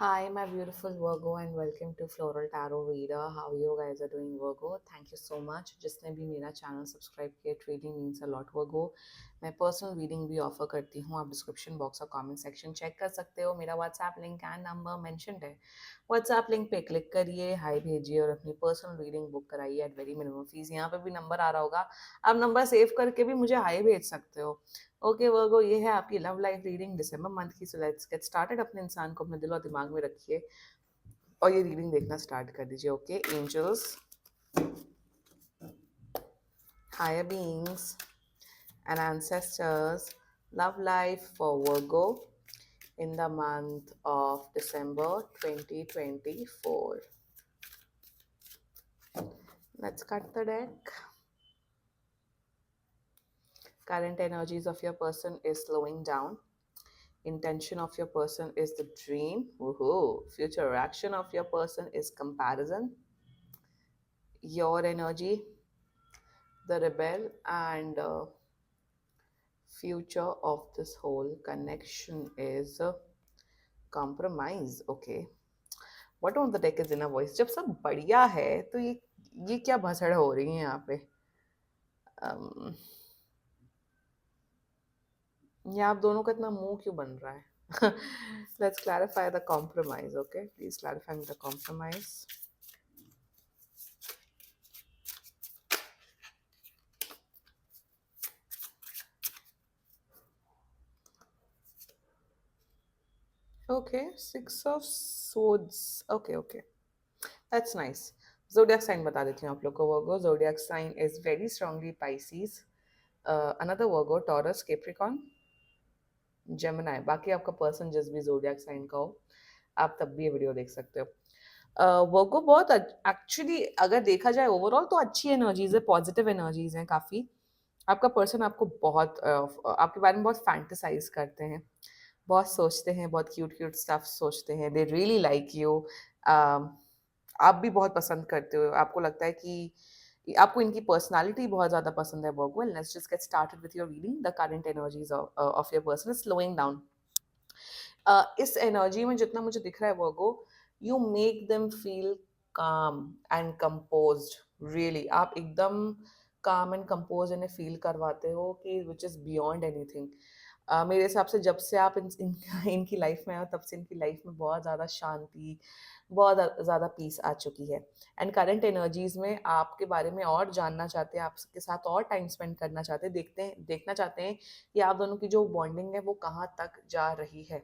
Hi, my beautiful Virgo, and welcome to Floral Tarot Reader. How you guys are doing, Virgo? Thank you so much. जिसने भी मेरा channel subscribe किया, it really means a lot, Virgo. मैं personal reading भी offer करती हूँ. आप description box और कमेंट सेक्शन चेक कर सकते हो. मेरा WhatsApp link and number mentioned है. व्हाट्सएप लिंक पे क्लिक करिए, हाई भेजिए और अपनी पर्सनल रीडिंग बुक कराइए एट वेरी मिनिमम फीस. यहाँ पे भी नंबर आ रहा होगा. आप नंबर सेव करके भी मुझे हाई भेज सकते हो. ओके वर्गो, ये है आपकी लव लाइफ रीडिंग दिसंबर मंथ की. So let's get started. अपने इंसान को अपने दिल और दिमाग में रखिए और ये रीडिंग देखना स्टार्ट कर दीजिए. Okay angels, higher beings and ancestors, love life for Virgo in the month of December 2024. Let's cut the deck. Current energies of your person is slowing down. Intention of your person is the dream. Woohoo. Future action of your person is comparison. Your energy, the rebel, and future of this whole connection is compromise. Okay. Bottom of the deck is inner voice. जब सब बढ़िया है तो ये क्या भसड़ हो रही है यहाँ पे? ये आप दोनों का इतना मुंह क्यों बन रहा है? Let's clarify the compromise. Okay, please clarify me the compromise. Okay, Six of Swords. Okay. That's nice. Zodiac sign बता देती हूँ आप लोग को. Virgo zodiac sign is very strongly Pisces. Another Virgo, Taurus, Capricorn, Gemini. बाकी आपका person जिस भी zodiac sign का हो, आप तब भी ये वीडियो देख सकते हो. वर्गो बहुत एक्चुअली अगर देखा जाए ओवरऑल तो अच्छी एनर्जीज है, पॉजिटिव एनर्जीज हैं काफ़ी. आपका पर्सन आपको बहुत आपके बारे में बहुत फैंटेसाइज करते हैं, बहुत सोचते हैं, बहुत क्यूट क्यूट स्टफ सोचते हैं. They really like you. आप भी बहुत पसंद करते हो. आपको लगता है कि आपको इनकी पर्सनालिटी बहुत ज़्यादा पसंद है. Virgo, let's just get started with your reading. The current energies of your person is slowing down. इस एनर्जी में जितना मुझे दिख रहा है Virgo, you make them feel calm and composed. Really आप एकदम काम एंड कंपोज इन्हें फील करवाते हो कि विच इज़ बियॉन्ड एनीथिंग. मेरे हिसाब से जब से आप इनकी लाइफ में आए हो तब से इनकी लाइफ में बहुत ज़्यादा शांति, बहुत ज़्यादा पीस आ चुकी है. एंड करंट एनर्जीज में आपके बारे में और जानना चाहते हैं, आपके साथ और टाइम स्पेंड करना चाहते हैं, देखना चाहते हैं कि आप दोनों की जो बॉन्डिंग है वो कहाँ तक जा रही है.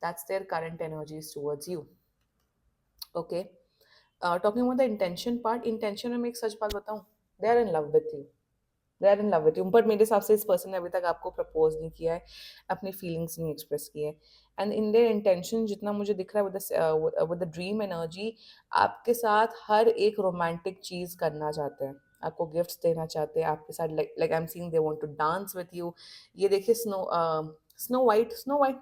That's their current energies towards you. Okay. Talking about the intention part, intention में मैं एक सच बात बताऊं, they are in love with you. They are in love with you. But मेरे हिसाब से इस पर्सन ने अभी तक आपको प्रपोज नहीं किया है, अपनी फीलिंग्स नहीं एक्सप्रेस की है. एंड इन देयर इंटेंशन जितना मुझे दिख रहा है विद द ड्रीम एनर्जी, आपके साथ हर एक रोमांटिक चीज़ करना चाहते हैं, आपको गिफ्ट्स देना चाहते हैं, आपके साथ like I am seeing they want to dance with you. ये देखिए स्नो वाइट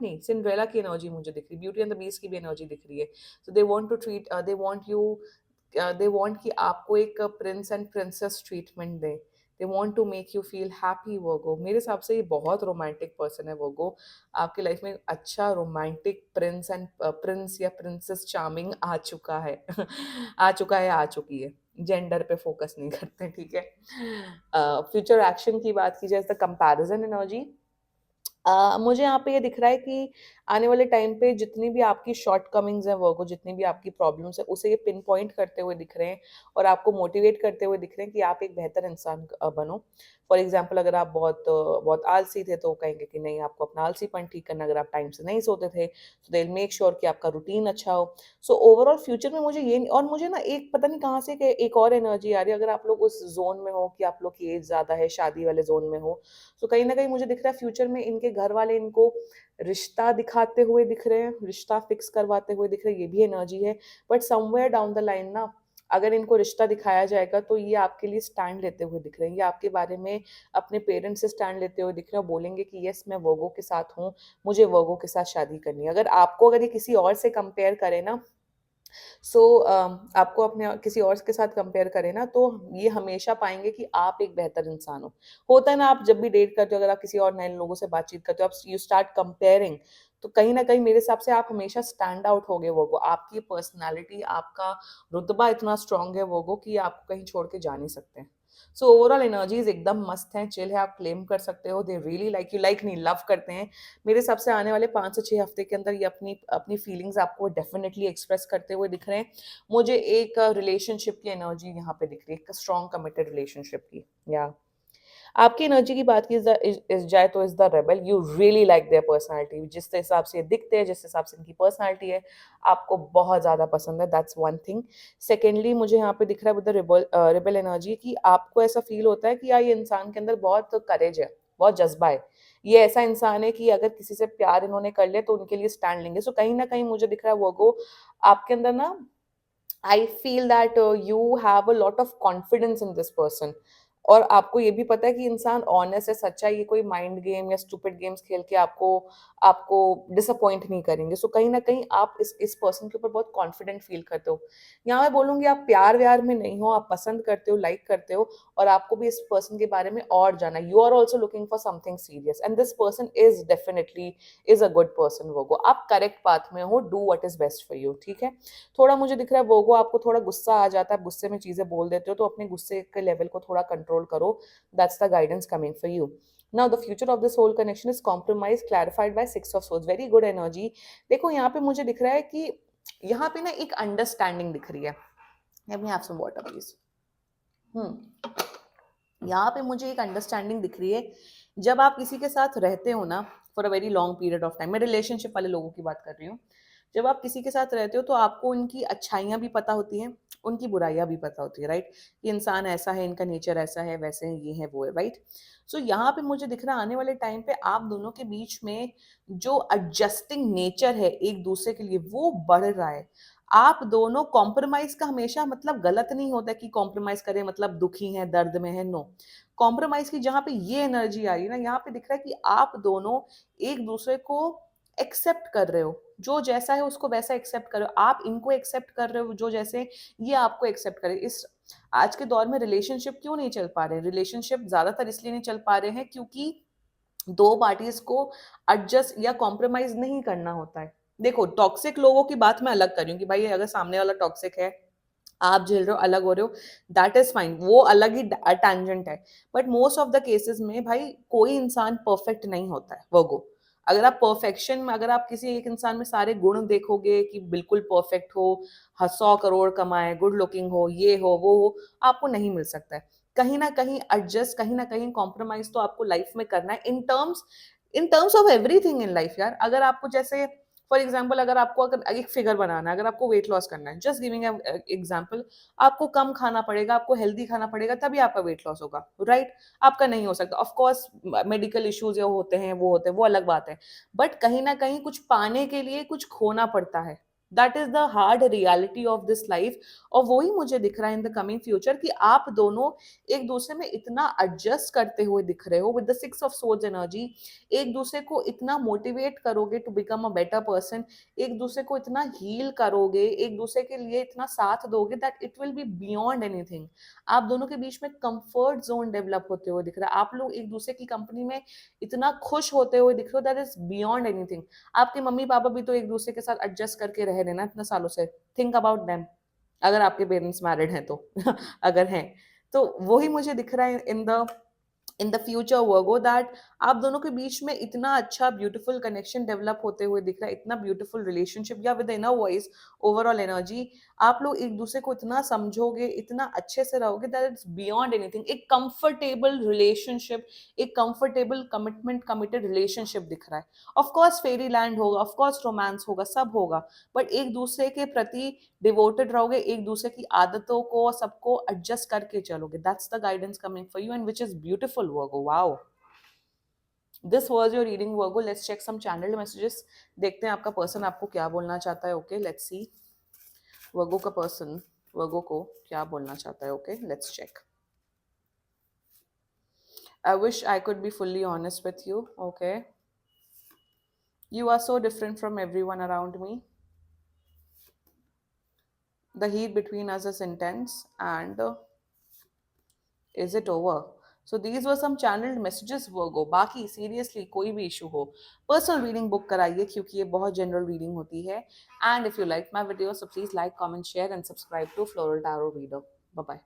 नहीं, सिंड्रेला की एनर्जी मुझे दिख रही, ब्यूटी एंड द बीस्ट की भी एनर्जी दिख रही है. So they want to treat, they want you, they want कि आपको एक प्रिंस एंड प्रिंसेस ट्रीटमेंट दें. They want to make you feel happy. Virgo, मेरे हिसाब से ये बहुत रोमांटिक पर्सन है. वर्गो, आपकी लाइफ में अच्छा रोमांटिक प्रिंस या प्रिंसेस चार्मिंग आ चुका है. आ चुकी है. जेंडर पे फोकस नहीं करते, ठीक है. फ्यूचर एक्शन की बात की जाए, कंपैरिजन एनर्जी, मुझे यहाँ पे ये दिख रहा है कि आने वाले टाइम पे जितनी भी आपकी शॉर्टकमिंग्स हैं वर्गो, जितनी भी आपकी प्रॉब्लम्स हैं, उसे ये पिन पॉइंट करते हुए दिख रहे हैं और आपको मोटिवेट करते हुए दिख रहे हैं कि आप एक बेहतर इंसान बनो. फॉर एग्जाम्पल, अगर आप बहुत आलसी थे तो वो कहेंगे कि नहीं, आपको अपना आलसीपन ठीक करना. अगर आप टाइम से नहीं सोते थे तो दे मेक श्योर कि आपका रूटीन अच्छा हो. सो ओवरऑल फ्यूचर में मुझे ये, और मुझे ना एक पता नहीं कहाँ से एक और एनर्जी आ रही है. अगर आप लोग उस जोन में हो कि आप लोग की एज ज़्यादा है, शादी वाले जोन में हो, तो कहीं ना कहीं मुझे दिख रहा है फ्यूचर में इनके घर वाले इनको रिश्ता दिखाते हुए दिख रहे हैं, रिश्ता फिक्स करवाते हुए दिख रहे हैं. ये भी एनर्जी है. But somewhere down the line ना, अगर इनको रिश्ता दिखाया जाएगा तो ये आपके लिए स्टैंड लेते हुए दिख रहे हैं. ये आपके बारे में अपने पेरेंट्स से स्टैंड लेते हुए दिख रहे हैं और बोलेंगे कि यस, मैं वर्गो के साथ हूँ, मुझे वर्गो के साथ शादी करनी है. अगर ये किसी और से कंपेयर करें ना, सो आपको अपने किसी और के साथ कंपेयर करें ना, तो ये हमेशा पाएंगे कि आप एक बेहतर इंसान हो. होता है ना, आप जब भी डेट करते हो, अगर आप किसी और नए लोगों से बातचीत करते हो, आप यू स्टार्ट कंपेयरिंग, तो कहीं ना कहीं मेरे हिसाब से आप हमेशा स्टैंड आउट होगे वो, आपकी पर्सनालिटी, आपका रुतबा इतना स्ट्रांग है वो कि आपको कहीं छोड़ के जा नहीं सकते। सो ओवरऑल एनर्जीज एकदम मस्त हैं, चिल है, आप क्लेम कर सकते हो, they really like you, like नहीं लव करते हैं। मेरे हिसाब से आने वाले 5 से 6 हफ्ते के अंदर ये अपनी अपनी फीलिंग्स आपको डेफिनेटली एक्सप्रेस करते हुए दिख रहे हैं। मुझे एक रिलेशनशिप की एनर्जी यहाँ पे दिख रही है, एक स्ट्रॉन्ग कमिटेड रिलेशनशिप की। या आपकी एनर्जी की बात की इस जाए तो is the rebel, you really like there personality, जिस हिसाब से ये दिखते हैं, जिस हिसाब से इनकी पर्सनालिटी है, आपको बहुत ज्यादा पसंद है, दैट्स वन थिंग। सेकेंडली मुझे यहाँ पे दिख रहा है विद द रिबल एनर्जी कि आपको ऐसा फील होता है कि यार ये इंसान के अंदर बहुत करेज है, बहुत जज्बा है, ये ऐसा इंसान है कि अगर किसी से प्यार इन्होंने कर लिया तो उनके लिए स्टैंड लेंगे। सो कहीं ना कहीं मुझे दिख रहा है वो आपके अंदर ना, I feel that you have a lot of confidence in this person, और आपको ये भी पता है कि इंसान ऑनेस्ट है, सच्चा है, ये कोई माइंड गेम या स्टूपिड गेम्स खेल के आपको आपको डिसअपॉइंट नहीं करेंगे। सो कहीं ना कहीं आप इस पर्सन के ऊपर बहुत कॉन्फिडेंट फील करते हो। यहाँ मैं बोलूंगी आप प्यार व्यार में नहीं हो, आप पसंद करते हो, लाइक करते हो, और आपको भी इस पर्सन के बारे में और जाना, you are also looking for something serious, and this person is definitely is a good person. वो आप करेक्ट पाथ में हो, do what is best for you, ठीक है। थोड़ा मुझे दिख रहा है वोगो आपको थोड़ा गुस्सा आ जाता है, गुस्से में चीजें बोल देते हो, तो अपने गुस्से के लेवल को थोड़ा कंट्रोल करो, that's the guidance coming for you. Now the future of this whole connection is compromise clarified by 6 of swords, very good energy. देखो यहाँ पे मुझे दिख रहा है कि यहाँ पे ना एक अंडरस्टैंडिंग दिख रही है। Let me have some water, please. यहाँ पे मुझे एक अंडरस्टैंडिंग दिख रही है, जब आप किसी के साथ रहते हो ना for a very long period of time, मैं रिलेशनशिप वाले लोगों की बात कर रही हूँ, जब आप किसी के साथ रहते हो तो आपको उनकी अच्छाइयाँ भी पता होती हैं, उनकी बुराइयाँ भी पता होती है, राइट। ये इंसान ऐसा है, इनका नेचर ऐसा है, वैसे है, ये है, वो है, राइट। सो यहाँ पे मुझे दिख रहा है आने वाले टाइम पे आप दोनों के बीच में जो एडजस्टिंग नेचर है एक दूसरे के लिए वो बढ़ रहा है। आप दोनों कॉम्प्रोमाइज का हमेशा मतलब गलत नहीं होता कि कॉम्प्रोमाइज करें मतलब दुखी है, दर्द में है, नो। कॉम्प्रोमाइज की जहां पे ये एनर्जी आ रही है ना, यहाँ पे दिख रहा है कि आप दोनों एक दूसरे को एक्सेप्ट कर रहे हो, जो जैसा है उसको वैसा एक्सेप्ट कर रहे हो, आप इनको एक्सेप्ट कर रहे हो जो जैसे ये आपको एक्सेप्ट करे। इस आज के दौर में रिलेशनशिप क्यों नहीं चल पा रहे, रिलेशनशिप ज्यादातर इसलिए नहीं चल पा रहे हैं क्योंकि दो पार्टीज को एडजस्ट या कॉम्प्रोमाइज नहीं करना होता है। देखो टॉक्सिक लोगों की बात मैं अलग कर रही हूँ कि भाई अगर सामने वाला टॉक्सिक है, आप झेल रहे हो, अलग हो रहे हो, दैट इज फाइन, वो अलग ही टेंजेंट है। But most of the cases में भाई कोई इंसान परफेक्ट नहीं होता है वो। अगर आप परफेक्शन में, अगर आप किसी एक इंसान में सारे गुण देखोगे कि बिल्कुल परफेक्ट हो, 100 करोड़ कमाए, गुड लुकिंग हो, ये हो, आपको नहीं मिल सकता है। कहीं ना कहीं एडजस्ट, कहीं ना कहीं कॉम्प्रोमाइज तो आपको लाइफ में करना है, in terms of everything in life यार। अगर आपको जैसे फॉर एग्जाम्पल, अगर आपको अगर एक फिगर बनाना है, अगर आपको वेट लॉस करना है, जस्ट गिविंग एग्जाम्पल, आपको कम खाना पड़ेगा, आपको हेल्दी खाना पड़ेगा, तभी आपका वेट लॉस होगा, राइट। आपका नहीं हो सकता, ऑफ कोर्स मेडिकल इश्यूज जो होते हैं वो अलग बात है, बट कहीं ना कहीं कुछ पाने के लिए कुछ खोना पड़ता है। That is the hard reality of this life. और वही मुझे दिख रहा है इन द कमिंग फ्यूचर कि आप दोनों एक दूसरे में इतना एडजस्ट करते हुए दिख रहे हो with the 6 of swords energy, एक दूसरे को इतना मोटिवेट करोगे to become a better person, एक दूसरे को इतना हील करोगे, एक दूसरे के लिए इतना साथ दोगे that it will be beyond anything. आप दोनों के बीच में कंफर्ट जोन डेवलप होते हुए दिख रहा है, आप लोग एक दूसरे की कंपनी में इतना खुश होते हुए दिख रहे हो, दैट इज बियॉन्ड एनीथिंग। आपके मम्मी पापा भी तो एक दूसरे के साथ एडजस्ट करके रह रहे ना इतने सालों से, थिंक अबाउट देम, अगर आपके पेरेंट्स मैरिड हैं तो अगर हैं तो वही मुझे दिख रहा है in the future Virgo, that आप दोनों के बीच में इतना अच्छा ब्यूटीफुल कनेक्शन डेवलप होते हुए दिख रहा है, इतना ब्यूटीफुल रिलेशनशिप या with inner voice overall energy, आप लोग एक दूसरे को इतना समझोगे, इतना अच्छे से रहोगे दैट इट्स बियॉन्ड एनीथिंग। एक कंफर्टेबल रिलेशनशिप, एक कंफर्टेबल कमिटमेंट कमिटेड रिलेशनशिप दिख रहा है। ऑफ कोर्स फेरी लैंड होगा, ऑफ कोर्स रोमांस होगा, सब होगा, बट एक दूसरे के प्रति डिवोटेड रहोगे, एक दूसरे की आदतों को सबको एडजस्ट करके चलोगे, that's the guidance coming for you and which is beautiful Virgo. Wow, this was your reading Virgo, let's check some channelled messages, देखते हैं आपका पर्सन आपको क्या बोलना चाहता है। ओके लेट्स सी वर्गो का पर्सन वर्गो को क्या बोलना चाहता है। Okay let's check. I wish I could be fully honest with you. Okay, you are so different from everyone around me. The heat between us is intense, and is it over? So these were some channelled messages Virgo. बाकी seriously कोई भी issue हो, personal reading book कराइए, क्योंकि ये बहुत general reading होती है. And if you like my video, so please like, comment, share and subscribe to Floral Tarot Reader. Bye bye.